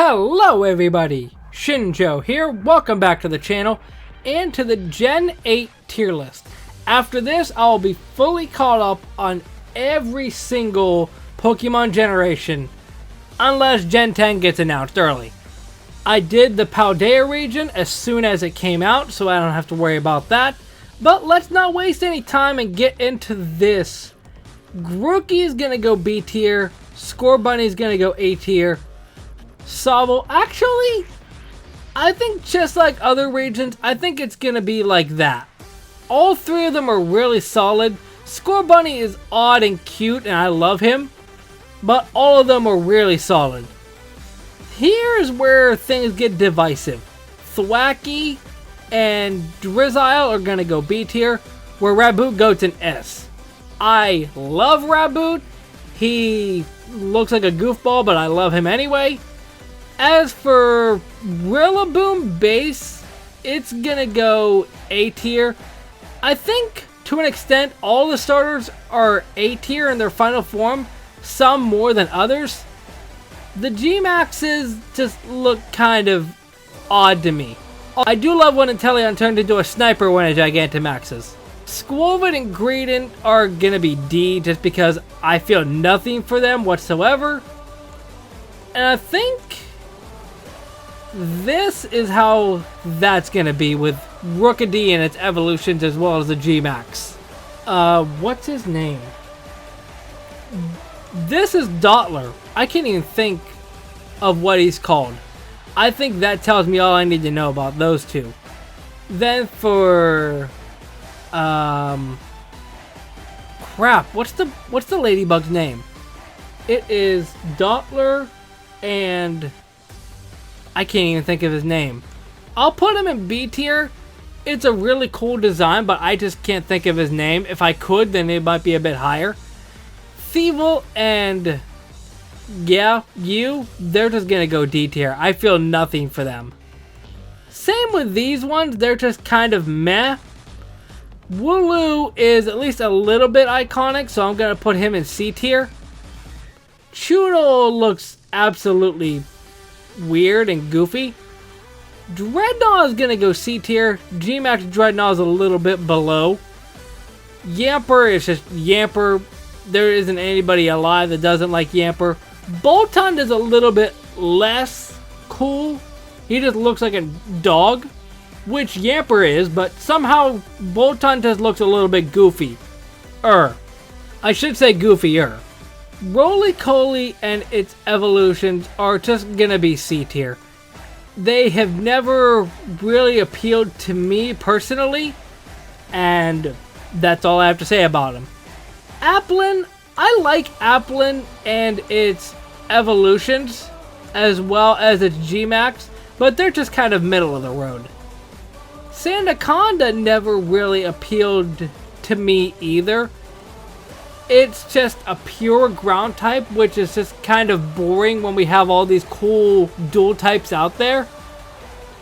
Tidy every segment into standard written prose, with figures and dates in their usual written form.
Hello everybody, Shinjo here, welcome back to the channel and to the Gen 8 tier list. After this, I'll be fully caught up on every single Pokemon generation, unless Gen 10 gets announced early. I did the Paldea region as soon as it came out, so I don't have to worry about that. But let's not waste any time and get into this. Grookey is going to go B tier, Scorbunny is going to go A tier. Sobble, actually, I think just like other regions, I think it's going to be like that. All three of them are really solid. Scorbunny is odd and cute and I love him, but all of them are really solid. Here's where things get divisive. Thwackey and Drizzile are going to go B tier, where Raboot goes in S. I love Raboot. He looks like a goofball, but I love him anyway. As for Rillaboom base, it's gonna go A tier. I think to an extent all the starters are A tier in their final form, some more than others. The G-Maxes just look kind of odd to me. I do love when Inteleon turned into a sniper when it Gigantamaxes. Squirtle and Greedent are gonna be D just because I feel nothing for them whatsoever. And I think this is how that's gonna be with Rookidee and its evolutions as well as the G-Max. What's his name? This is Dottler. I can't even think of what he's called. I think that tells me all I need to know about those two. Then for crap, what's the ladybug's name? It is Dottler and I can't even think of his name. I'll put him in B tier. It's a really cool design, but I just can't think of his name. If I could, then it might be a bit higher. Thievul and they're just gonna go D tier. I feel nothing for them. Same with these ones, they're just kind of meh. Wooloo is at least a little bit iconic, so I'm gonna put him in C tier. Choodle looks absolutely weird and goofy. Dreadnought is gonna go C tier. G-Max Dreadnought is a little bit below. Yamper is just Yamper. There isn't anybody alive that doesn't like Yamper. Boltund is a little bit less cool. He just looks like a dog, which Yamper is, but somehow Boltund just looks a little bit goofy. I should say goofier. Roly-Coly and its evolutions are just gonna be C tier. They have never really appealed to me personally, and that's all I have to say about them. Applin, I like Applin and its evolutions as well as its G-Max, but they're just kind of middle of the road. Sandaconda never really appealed to me either. It's just a pure ground type, which is just kind of boring when we have all these cool dual types out there.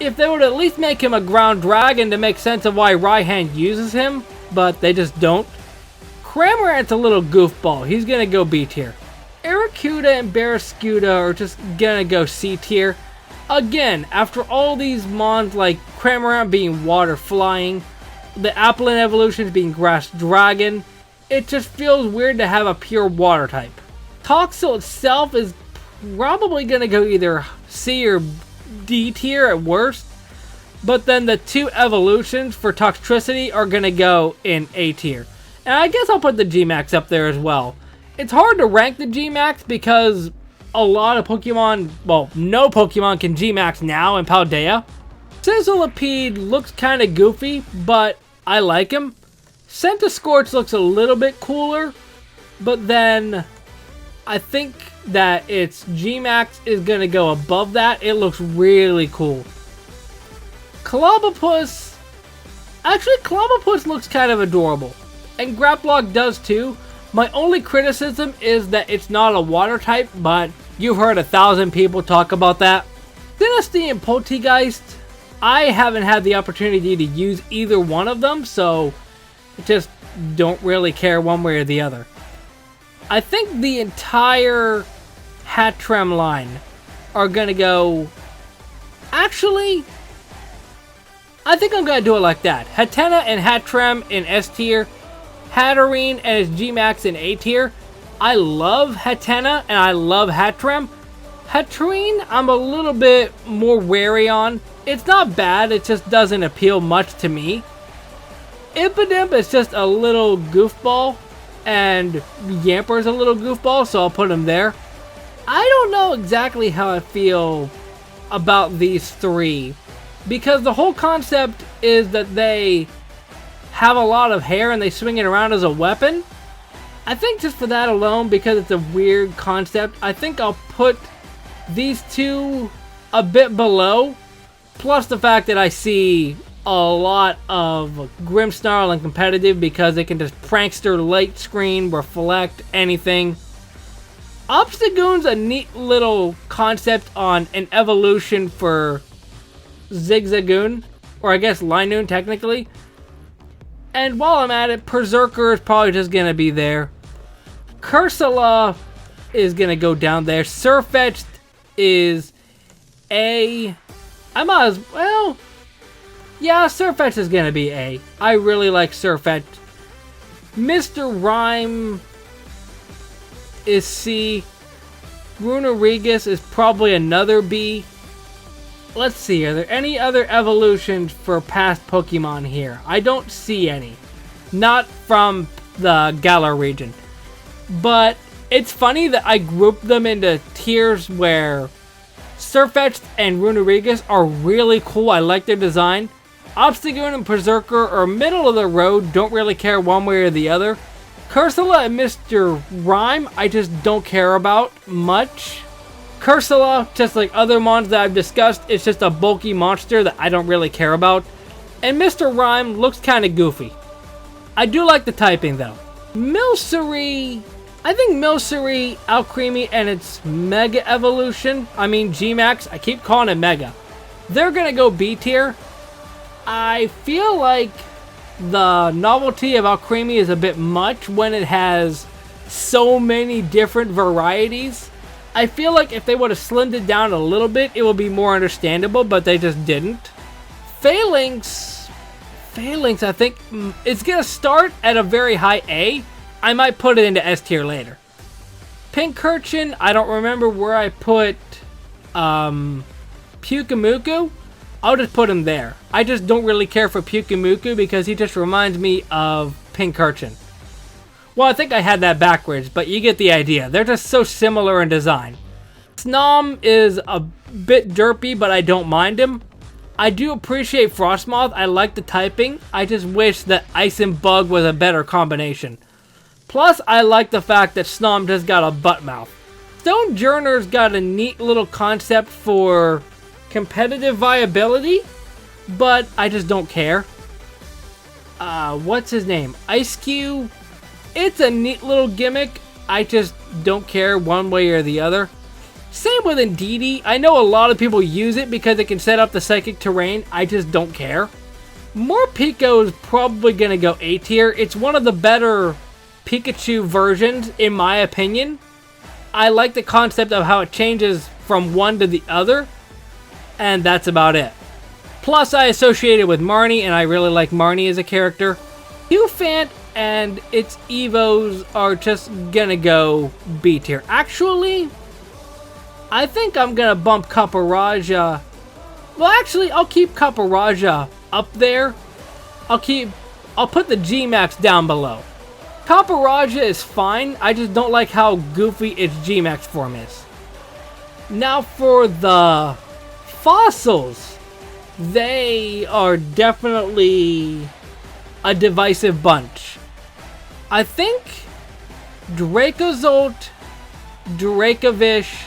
If they would at least make him a ground dragon to make sense of why Raihan uses him, but they just don't. Cramorant's a little goofball. He's gonna go B tier. Arrokuda and Barraskewda are just gonna go C tier. Again, after all these mons like Cramorant being water flying, the Applin evolutions being grass dragon, it just feels weird to have a pure water type. Toxel itself is probably going to go either C or D tier at worst. But then the two evolutions for Toxtricity are going to go in A tier. And I guess I'll put the G-Max up there as well. It's hard to rank the G-Max because a lot of Pokemon, well, no Pokemon can G-Max now in Paldea. Sizzlipede looks kind of goofy, but I like him. Centiskorch looks a little bit cooler, but then I think that its G-Max is going to go above that. It looks really cool. Clobbopus, actually Clobbopus looks kind of adorable, and Grapploct does too. My only criticism is that it's not a water type, but you've heard 1,000 people talk about that. Dynasty and Poltegeist, I haven't had the opportunity to use either one of them, so just don't really care one way or the other. I think the entire Hattrem line are gonna go... Actually, I think I'm gonna do it like that. Hatena and Hatrem in S tier. Hatterene and his G-Max in A tier. I love Hatena and I love Hatrem. Hatterene, I'm a little bit more wary on. It's not bad, it just doesn't appeal much to me. Impidimp is just a little goofball, and Yamper's a little goofball, so I'll put him there. I don't know exactly how I feel about these three, because the whole concept is that they have a lot of hair and they swing it around as a weapon. I think just for that alone, because it's a weird concept, I think I'll put these two a bit below. Plus the fact that I see a lot of Grimmsnarl and competitive because they can just prankster, light screen, reflect, anything. Obstagoon's a neat little concept on an evolution for Zigzagoon, or I guess Linoon technically. And while I'm at it, Berserker is probably just gonna be there. Cursula is gonna go down there. Surfetched is A. I might as well. Yeah, Surfetched is gonna be A. I really like Surfetched. Mr. Rhyme is C. Runerigus is probably another B. Let's see, are there any other evolutions for past Pokemon here? I don't see any. Not from the Galar region. But it's funny that I grouped them into tiers where Surfetched and Runerigus are really cool. I like their design. Obstagoon and Berserker are middle of the road. Don't really care one way or the other. Cursula and Mr. Rhyme, I just don't care about much. Cursula, just like other mons that I've discussed, it's just a bulky monster that I don't really care about. And Mr. Rhyme looks kind of goofy. I do like the typing though. Milcery, I think Milcery, Alcremie, and its Mega Evolution, I mean G-Max, I keep calling it Mega. They're gonna go B tier. I feel like the novelty of Alcremie is a bit much when it has so many different varieties. I feel like if they would have slimmed it down a little bit, it would be more understandable, but they just didn't. Phalanx, I think, it's going to start at a very high A. I might put it into S tier later. Pincurchin, I don't remember where I put Pyukumuku. I'll just put him there. I just don't really care for Pyukumuku because he just reminds me of Pincurchin. Well, I think I had that backwards, but you get the idea. They're just so similar in design. Snom is a bit derpy, but I don't mind him. I do appreciate Frostmoth. I like the typing. I just wish that Ice and Bug was a better combination. Plus, I like the fact that Snom just got a butt mouth. Stonejourner's got a neat little concept for competitive viability, but I just don't care. What's his name? Ice-Q. It's a neat little gimmick. I just don't care one way or the other. Same with Indeedee. I know a lot of people use it because it can set up the psychic terrain. I just don't care. Morpeko is probably going to go A tier. It's one of the better Pikachu versions, in my opinion. I like the concept of how it changes from one to the other. And that's about it. Plus, I associate it with Marnie, and I really like Marnie as a character. Hufant and its Evos are just gonna go B tier. Actually, I think I'm gonna bump Caparaja. Well, actually, I'll keep Caparaja up there. I'll put the G-Max down below. Caparaja is fine. I just don't like how goofy its G-Max form is. Now for the fossils. They are definitely a divisive bunch. I think Dracozolt, Dracovish,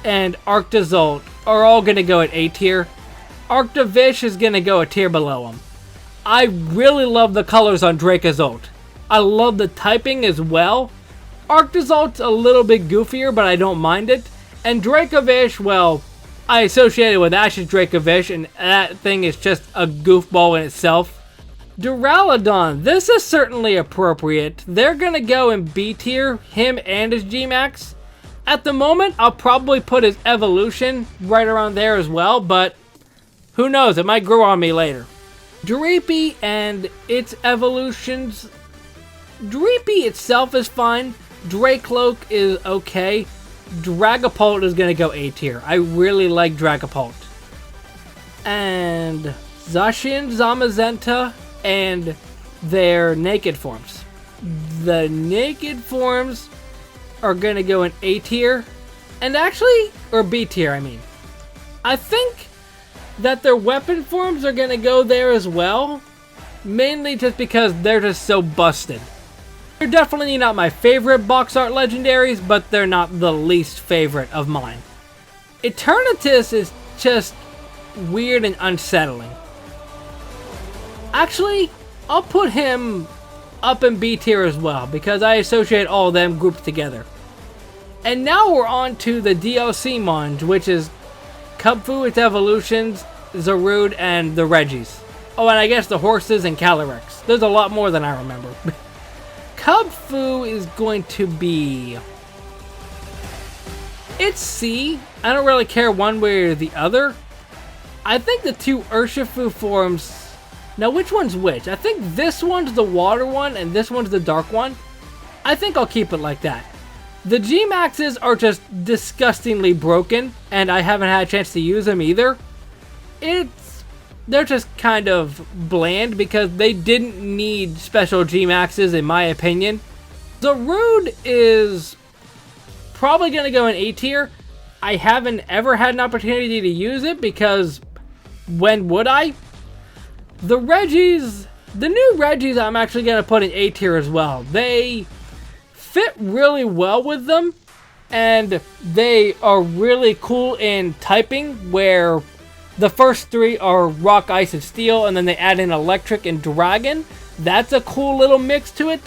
and Arctozolt are all going to go at A tier. Arctovish is going to go a tier below them. I really love the colors on Dracozolt. I love the typing as well. Arctozolt's a little bit goofier, but I don't mind it. And Dracovish, well, I associate it with Ash's Dracovish, and that thing is just a goofball in itself. Duraludon, this is certainly appropriate. They're gonna go in B tier, him and his G-Max. At the moment, I'll probably put his evolution right around there as well, but who knows, it might grow on me later. Dreepy and its evolutions. Dreepy itself is fine. Dracloak is okay. Dragapult is going to go A tier. I really like Dragapult. And Zacian, Zamazenta, and their naked forms. The naked forms are going to go in A tier. And actually, or B tier, I mean. I think that their weapon forms are going to go there as well. Mainly just because they're just so busted. They're definitely not my favorite box art legendaries, but they're not the least favorite of mine. Eternatus is just weird and unsettling. Actually, I'll put him up in B tier as well, because I associate all of them grouped together. And now we're on to the DLC Monge, which is Kubfu, its evolutions, Zarude, and the Regis. Oh, and I guess the horses and Calyrex. There's a lot more than I remember. Kubfu is going to be... It's C. I don't really care one way or the other. I think the two Urshifu forms... Now, which one's which? I think this one's the water one and this one's the dark one. I think I'll keep it like that. The G-Maxes are just disgustingly broken, and I haven't had a chance to use them either. They're just kind of bland because they didn't need special G-Maxes in my opinion. Zarude is probably going to go in A tier. I haven't ever had an opportunity to use it because when would I? The Regis, the new Regis I'm actually going to put in A tier as well. They fit really well with them and they are really cool in typing where the first three are rock, ice, and steel, and then they add in electric and dragon. That's a cool little mix to it.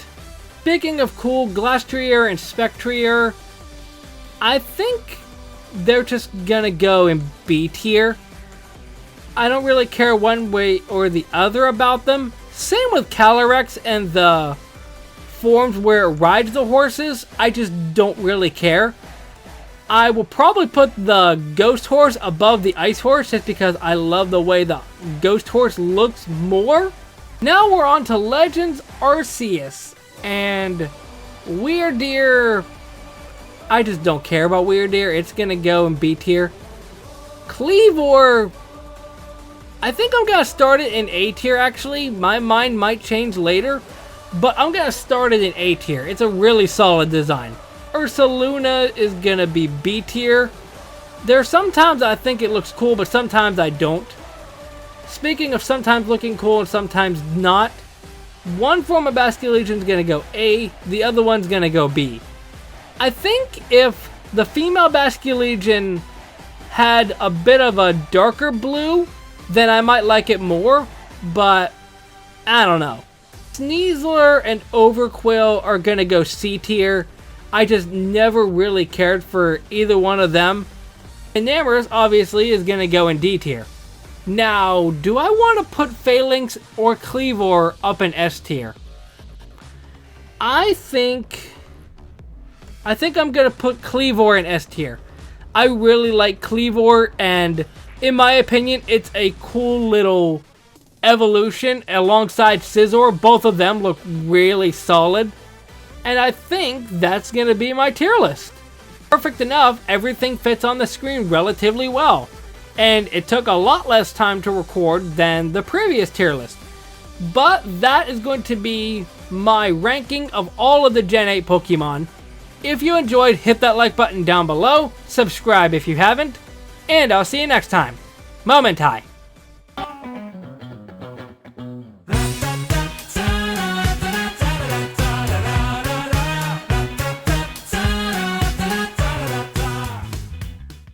Speaking of cool, Glastrier and Spectrier, I think they're just gonna go in B tier. I don't really care one way or the other about them. Same with Calyrex and the forms where it rides the horses. I just don't really care. I will probably put the Ghost Horse above the Ice Horse just because I love the way the Ghost Horse looks more. Now we're on to Legends Arceus and Weirdeer. I just don't care about Weirdeer. It's going to go in B tier. Cleavor, I think I'm going to start it in A tier actually. My mind might change later, but I'm going to start it in A tier. It's a really solid design. Ursaluna is gonna be B tier. There are sometimes I think it looks cool, but sometimes I don't. Speaking of sometimes looking cool and sometimes not, one form of Basculegion is gonna go A, the other one's gonna go B. I think if the female Basculegion had a bit of a darker blue, then I might like it more, but I don't know. Sneasler and Overquill are gonna go C tier. I just never really cared for either one of them. Enamorus obviously is going to go in D tier. Now, do I want to put Phalanx or Cleavor up in S tier? I think I'm going to put Cleavor in S tier. I really like Cleavor, and in my opinion, it's a cool little evolution alongside Scizor. Both of them look really solid. And I think that's going to be my tier list. Perfect enough, everything fits on the screen relatively well. And it took a lot less time to record than the previous tier list. But that is going to be my ranking of all of the Gen 8 Pokemon. If you enjoyed, hit that like button down below, subscribe if you haven't, and I'll see you next time. Momentai.